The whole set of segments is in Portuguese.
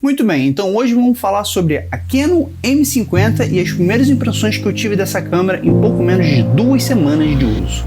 Muito bem, então hoje vamos falar sobre a Canon M50 e as primeiras impressões que eu tive dessa câmera em pouco menos de 2 semanas de uso.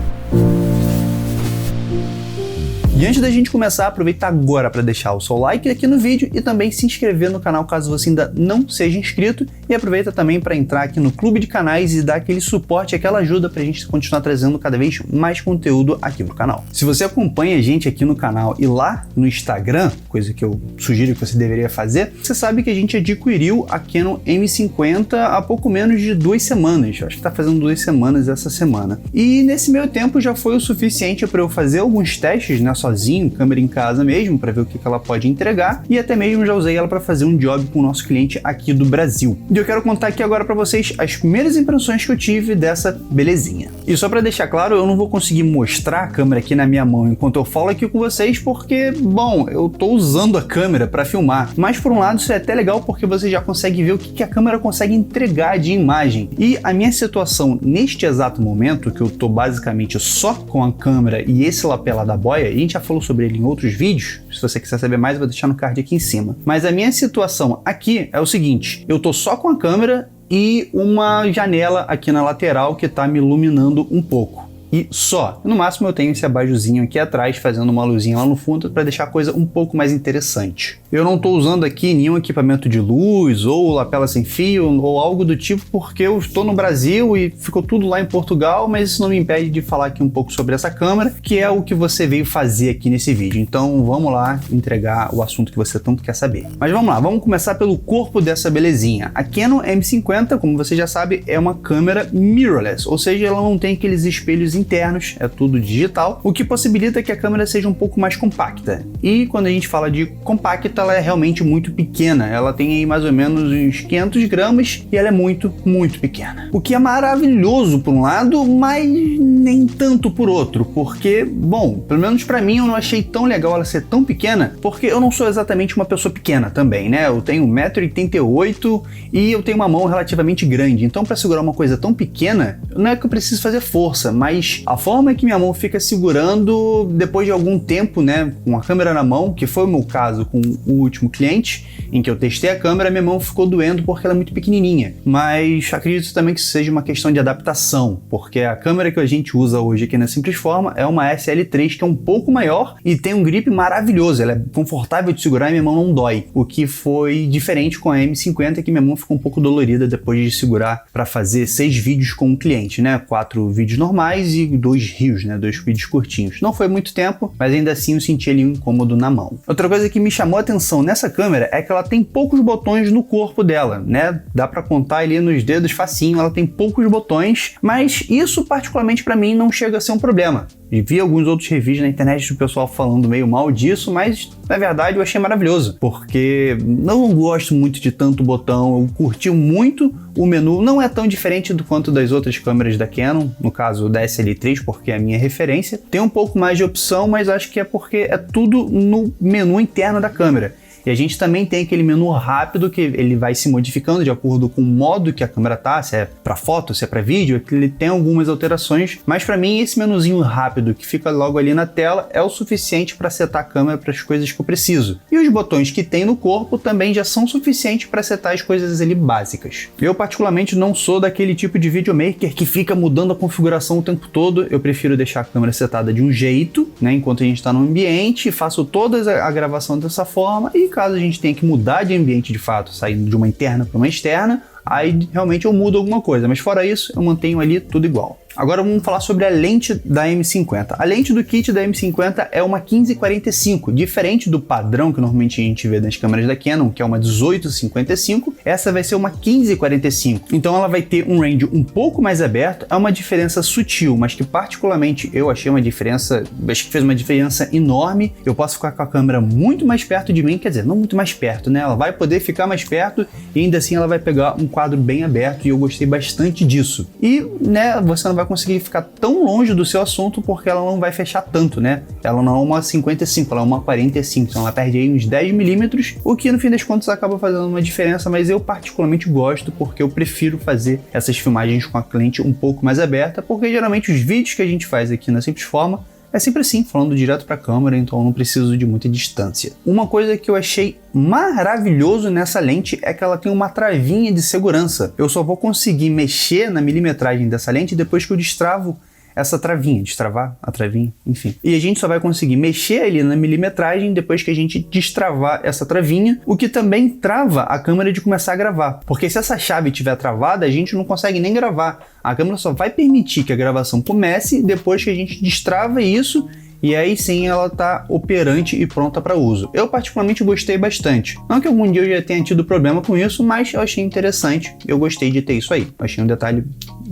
E antes da gente começar, aproveita agora para deixar o seu like aqui no vídeo e também se inscrever no canal caso você ainda não seja inscrito, e aproveita também para entrar aqui no clube de canais e dar aquele suporte, aquela ajuda para a gente continuar trazendo cada vez mais conteúdo aqui no canal. Se você acompanha a gente aqui no canal e lá no Instagram, coisa que eu sugiro que você deveria fazer, você sabe que a gente adquiriu a Canon M50 há pouco menos de 2 semanas, acho que está fazendo 2 semanas essa semana. E nesse meio tempo já foi o suficiente para eu fazer alguns testes, né, sozinho, câmera em casa mesmo, para ver o que ela pode entregar, e até mesmo já usei ela para fazer um job com o nosso cliente aqui do Brasil. E eu quero contar aqui agora para vocês as primeiras impressões que eu tive dessa belezinha. E só para deixar claro, eu não vou conseguir mostrar a câmera aqui na minha mão enquanto eu falo aqui com vocês, porque, bom, eu tô usando a câmera para filmar, mas por um lado isso é até legal porque você já consegue ver o que a câmera consegue entregar de imagem. E a minha situação neste exato momento, que eu tô basicamente só com a câmera e esse lapela lá da boia, a gente já falou sobre ele em outros vídeos, se você quiser saber mais eu vou deixar no card aqui em cima. Mas a minha situação aqui é o seguinte, eu tô só com a câmera e uma janela aqui na lateral que tá me iluminando um pouco. E só. No máximo eu tenho esse abajuzinho aqui atrás, fazendo uma luzinha lá no fundo para deixar a coisa um pouco mais interessante. Eu não estou usando aqui nenhum equipamento de luz, ou lapela sem fio, ou algo do tipo, porque eu estou no Brasil e ficou tudo lá em Portugal, mas isso não me impede de falar aqui um pouco sobre essa câmera, que é o que você veio fazer aqui nesse vídeo. Então vamos lá entregar o assunto que você tanto quer saber. Mas vamos lá, vamos começar pelo corpo dessa belezinha. A Canon M50, como você já sabe, é uma câmera mirrorless, ou seja, ela não tem aqueles espelhos internos, é tudo digital, o que possibilita que a câmera seja um pouco mais compacta. E quando a gente fala de compacta, ela é realmente muito pequena, ela tem aí mais ou menos uns 500 gramas e ela é muito, muito pequena. O que é maravilhoso por um lado, mas nem tanto por outro, porque, bom, pelo menos pra mim eu não achei tão legal ela ser tão pequena, porque eu não sou exatamente uma pessoa pequena também, né? Eu tenho 1,88 m e eu tenho uma mão relativamente grande, então para segurar uma coisa tão pequena, não é que eu preciso fazer força, mas a forma que minha mão fica segurando depois de algum tempo, né, com a câmera na mão, que foi o meu caso com o último cliente, em que eu testei a câmera, minha mão ficou doendo porque ela é muito pequenininha. Mas acredito também que isso seja uma questão de adaptação, porque a câmera que a gente usa hoje aqui na Simples Forma é uma SL3, que é um pouco maior e tem um grip maravilhoso, ela é confortável de segurar e minha mão não dói, o que foi diferente com a M50, que minha mão ficou um pouco dolorida depois de segurar para fazer 6 vídeos com o cliente, né, 4 vídeos normais e 2 rios, né, 2 vídeos curtinhos. Não foi muito tempo, mas ainda assim eu senti ali um incômodo na mão. Outra coisa que me chamou a atenção nessa câmera é que ela tem poucos botões no corpo dela, né? Dá pra contar ali nos dedos facinho, ela tem poucos botões, mas isso particularmente pra mim não chega a ser um problema. E vi alguns outros reviews na internet do pessoal falando meio mal disso, mas na verdade eu achei maravilhoso, porque não gosto muito de tanto botão, eu curti muito o menu, não é tão diferente do quanto das outras câmeras da Canon, no caso da SL3, porque é a minha referência. Tem um pouco mais de opção, mas acho que é porque é tudo no menu interno da câmera. E a gente também tem aquele menu rápido que ele vai se modificando de acordo com o modo que a câmera tá, se é para foto, se é para vídeo, que ele tem algumas alterações, mas para mim esse menuzinho rápido que fica logo ali na tela é o suficiente para setar a câmera para as coisas que eu preciso. E os botões que tem no corpo também já são suficientes para setar as coisas ali básicas. Eu particularmente não sou daquele tipo de videomaker que fica mudando a configuração o tempo todo, eu prefiro deixar a câmera setada de um jeito, né, enquanto a gente está no ambiente, faço toda a gravação dessa forma e caso a gente tenha que mudar de ambiente de fato, saindo de uma interna para uma externa, aí realmente eu mudo alguma coisa, mas fora isso eu mantenho ali tudo igual. Agora vamos falar sobre a lente da M50. A lente do kit da M50 é uma 15-45, diferente do padrão que normalmente a gente vê nas câmeras da Canon, que é uma 18-55, essa vai ser uma 15-45. Então ela vai ter um range um pouco mais aberto, é uma diferença sutil, mas que particularmente eu achei uma diferença, acho que fez uma diferença enorme. Eu posso ficar com a câmera muito mais perto de mim, quer dizer, não muito mais perto, né? Ela vai poder ficar mais perto e ainda assim ela vai pegar um quadro bem aberto e eu gostei bastante disso. E, né, você não vai conseguir ficar tão longe do seu assunto porque ela não vai fechar tanto, né? Ela não é uma 55, ela é uma 45, então ela perde aí uns 10 milímetros, o que no fim das contas acaba fazendo uma diferença, mas eu particularmente gosto porque eu prefiro fazer essas filmagens com a lente um pouco mais aberta, porque geralmente os vídeos que a gente faz aqui na Simples Forma é sempre assim, falando direto para a câmera, então eu não preciso de muita distância. Uma coisa que eu achei maravilhoso nessa lente é que ela tem uma travinha de segurança. Eu só vou conseguir mexer na milimetragem dessa lente depois que eu destravo essa travinha, destravar a travinha, enfim. E a gente só vai conseguir mexer ali na milimetragem depois que a gente destravar essa travinha, o que também trava a câmera de começar a gravar. Porque se essa chave estiver travada, a gente não consegue nem gravar. A câmera só vai permitir que a gravação comece depois que a gente destrava isso, e aí sim ela tá operante e pronta para uso. Eu particularmente gostei bastante. Não que algum dia eu já tenha tido problema com isso, mas eu achei interessante. Eu gostei de ter isso aí. Eu achei um detalhe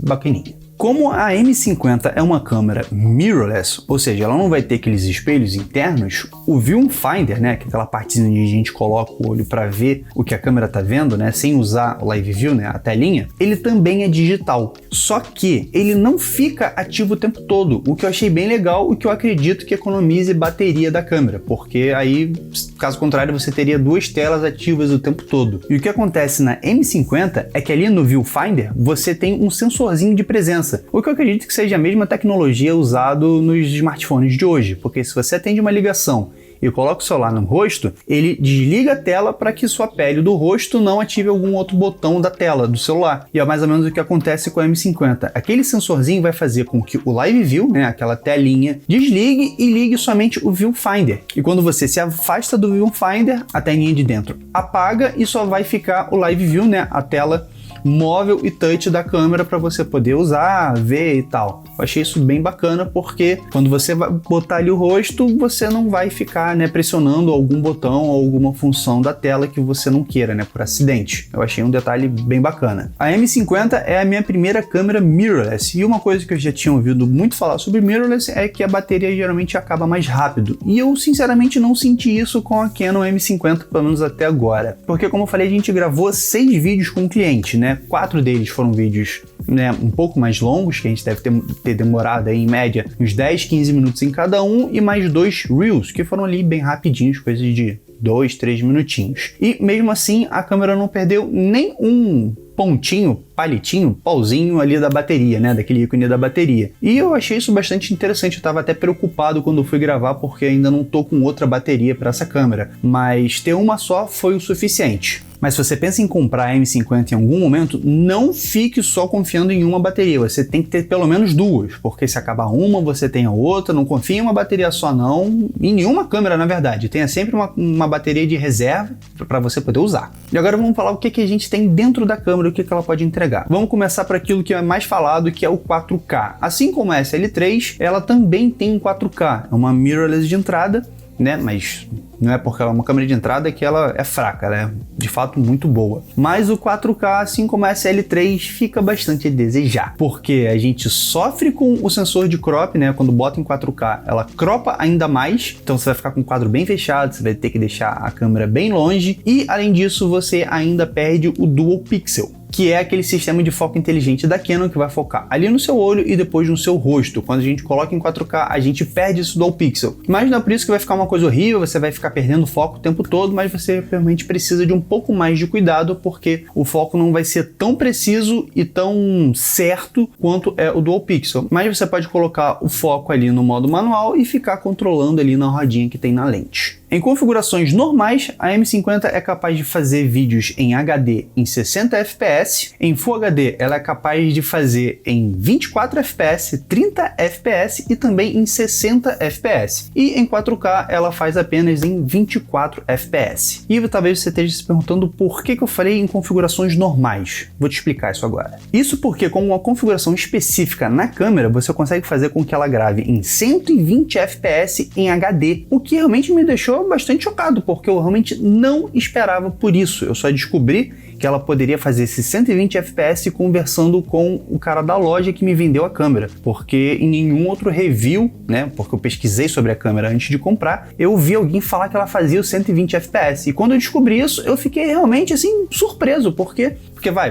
bacaninha. Como a M50 é uma câmera mirrorless, ou seja, ela não vai ter aqueles espelhos internos, o viewfinder, né, que é aquela partezinha onde a gente coloca o olho para ver o que a câmera tá vendo, né, sem usar o live view, né, a telinha, ele também é digital. Só que ele não fica ativo o tempo todo, o que eu achei bem legal, o que eu acredito que economize bateria da câmera, porque aí, caso contrário, você teria duas telas ativas o tempo todo. E o que acontece na M50 é que ali no viewfinder você tem um sensorzinho de presença, o que eu acredito que seja a mesma tecnologia usada nos smartphones de hoje, porque se você atende uma ligação e coloca o celular no rosto, ele desliga a tela para que sua pele do rosto não ative algum outro botão da tela do celular. E é mais ou menos o que acontece com a M50. Aquele sensorzinho vai fazer com que o Live View, né, aquela telinha, desligue e ligue somente o Viewfinder. E quando você se afasta do Viewfinder, a telinha de dentro apaga e só vai ficar o Live View, né, a tela móvel e touch da câmera para você poder usar, ver e tal. Eu achei isso bem bacana porque quando você vai botar ali o rosto, você não vai ficar, né, pressionando algum botão ou alguma função da tela que você não queira, né, por acidente. Eu achei um detalhe bem bacana. A M50 é a minha primeira câmera mirrorless e uma coisa que eu já tinha ouvido muito falar sobre mirrorless é que a bateria geralmente acaba mais rápido. E eu sinceramente não senti isso com a Canon M50, pelo menos até agora. Porque como eu falei, a gente gravou 6 vídeos com o cliente, né? 4 deles foram vídeos, né, um pouco mais longos, que a gente deve ter demorado aí, em média uns 10, 15 minutos em cada um, e mais 2 Reels, que foram ali bem rapidinhos, coisas de 2, 3 minutinhos. E mesmo assim, a câmera não perdeu nem um pontinho, palitinho, pauzinho ali da bateria, né, daquele ícone da bateria. E eu achei isso bastante interessante, eu tava até preocupado quando fui gravar porque ainda não tô com outra bateria para essa câmera, mas ter uma só foi o suficiente. Mas se você pensa em comprar a M50 em algum momento, não fique só confiando em uma bateria, você tem que ter pelo menos 2, porque se acabar uma, você tem a outra, não confie em uma bateria só não, em nenhuma câmera na verdade, tenha sempre uma bateria de reserva para você poder usar. E agora vamos falar o que a gente tem dentro da câmera, o que ela pode entregar. Vamos começar por aquilo que é mais falado, que é o 4K. Assim como a SL3, ela também tem um 4K, é uma mirrorless de entrada, né, mas não é porque ela é uma câmera de entrada que ela é fraca, ela é de fato muito boa. Mas o 4K, assim como a SL3, fica bastante a desejar, porque a gente sofre com o sensor de crop, né, quando bota em 4K, ela cropa ainda mais, então você vai ficar com o quadro bem fechado, você vai ter que deixar a câmera bem longe, e além disso você ainda perde o Dual Pixel, que é aquele sistema de foco inteligente da Canon que vai focar ali no seu olho e depois no seu rosto. Quando a gente coloca em 4K, a gente perde esse Dual Pixel. Mas não é por isso que vai ficar uma coisa horrível, você vai ficar perdendo foco o tempo todo, mas você realmente precisa de um pouco mais de cuidado, porque o foco não vai ser tão preciso e tão certo quanto é o Dual Pixel. Mas você pode colocar o foco ali no modo manual e ficar controlando ali na rodinha que tem na lente. Em configurações normais, a M50 é capaz de fazer vídeos em HD em 60 fps, em Full HD ela é capaz de fazer em 24 fps, 30 fps e também em 60 fps. E em 4K ela faz apenas em 24 fps. E talvez você esteja se perguntando por que eu falei em configurações normais. Vou te explicar isso agora. Isso porque com uma configuração específica na câmera, você consegue fazer com que ela grave em 120 fps em HD, o que realmente me deixou bastante chocado, porque eu realmente não esperava por isso. Eu só descobri que ela poderia fazer esses 120 fps conversando com o cara da loja que me vendeu a câmera, porque em nenhum outro review, né, porque eu pesquisei sobre a câmera antes de comprar, eu vi alguém falar que ela fazia os 120 fps, e quando eu descobri isso, eu fiquei realmente assim, surpreso, porque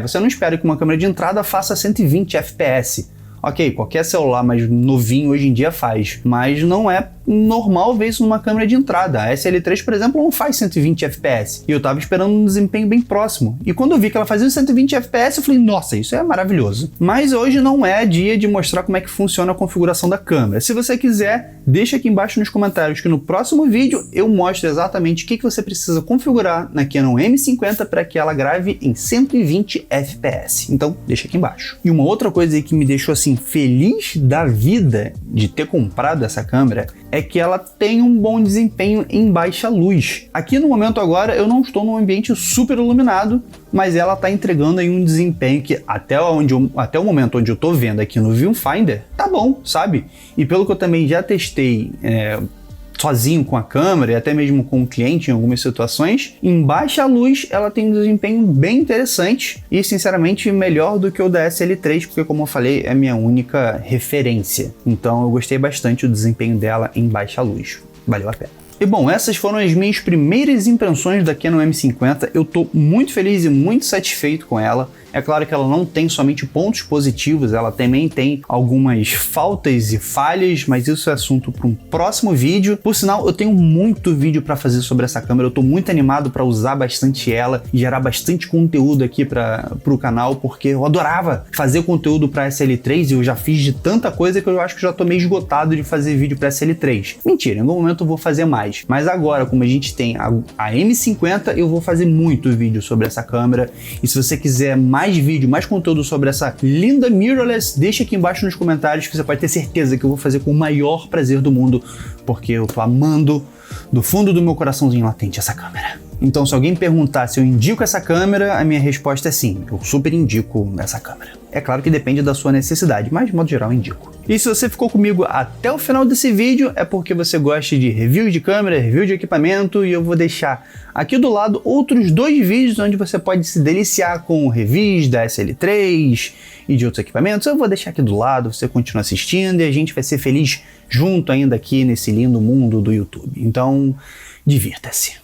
você não espera que uma câmera de entrada faça 120 fps. Ok, qualquer celular mais novinho hoje em dia faz, mas não é normal ver isso numa câmera de entrada. A SL3, por exemplo, não faz 120 FPS. E eu tava esperando um desempenho bem próximo. E quando eu vi que ela fazia 120 FPS, eu falei, nossa, isso é maravilhoso. Mas hoje não é dia de mostrar como é que funciona a configuração da câmera. Se você quiser, deixa aqui embaixo nos comentários que no próximo vídeo eu mostro exatamente o que você precisa configurar na Canon M50 para que ela grave em 120 FPS. Então, deixa aqui embaixo. E uma outra coisa aí que me deixou assim feliz da vida de ter comprado essa câmera é que ela tem um bom desempenho em baixa luz. Aqui no momento agora eu não estou num ambiente super iluminado, mas ela está entregando aí um desempenho que até o momento onde eu estou vendo aqui no Viewfinder, tá bom, sabe? E pelo que eu também já testei sozinho com a câmera e até mesmo com o cliente em algumas situações, em baixa luz ela tem um desempenho bem interessante e sinceramente melhor do que o da SL3, porque como eu falei é a minha única referência. Então eu gostei bastante do desempenho dela em baixa luz, valeu a pena. E bom, essas foram as minhas primeiras impressões da Canon M50, eu tô muito feliz e muito satisfeito com ela. É claro que ela não tem somente pontos positivos, ela também tem algumas faltas e falhas, mas isso é assunto para um próximo vídeo. Por sinal, eu tenho muito vídeo para fazer sobre essa câmera, eu tô muito animado para usar bastante ela e gerar bastante conteúdo aqui para o canal, porque eu adorava fazer conteúdo para SL3 e eu já fiz de tanta coisa que eu acho que já tô meio esgotado de fazer vídeo para SL3. Mentira, em algum momento eu vou fazer mais, mas agora, como a gente tem a M50, eu vou fazer muito vídeo sobre essa câmera, e se você quiser mais vídeo, mais conteúdo sobre essa linda mirrorless, deixa aqui embaixo nos comentários que você pode ter certeza que eu vou fazer com o maior prazer do mundo, porque eu tô amando do fundo do meu coraçãozinho latente essa câmera. Então, se alguém perguntar se eu indico essa câmera, a minha resposta é sim, eu super indico essa câmera. É claro que depende da sua necessidade, mas de modo geral eu indico. E se você ficou comigo até o final desse vídeo, é porque você gosta de reviews de câmera, review de equipamento, e eu vou deixar aqui do lado outros 2 vídeos onde você pode se deliciar com reviews da SL3 e de outros equipamentos. Eu vou deixar aqui do lado, você continua assistindo e a gente vai ser feliz junto ainda aqui nesse lindo mundo do YouTube. Então, divirta-se.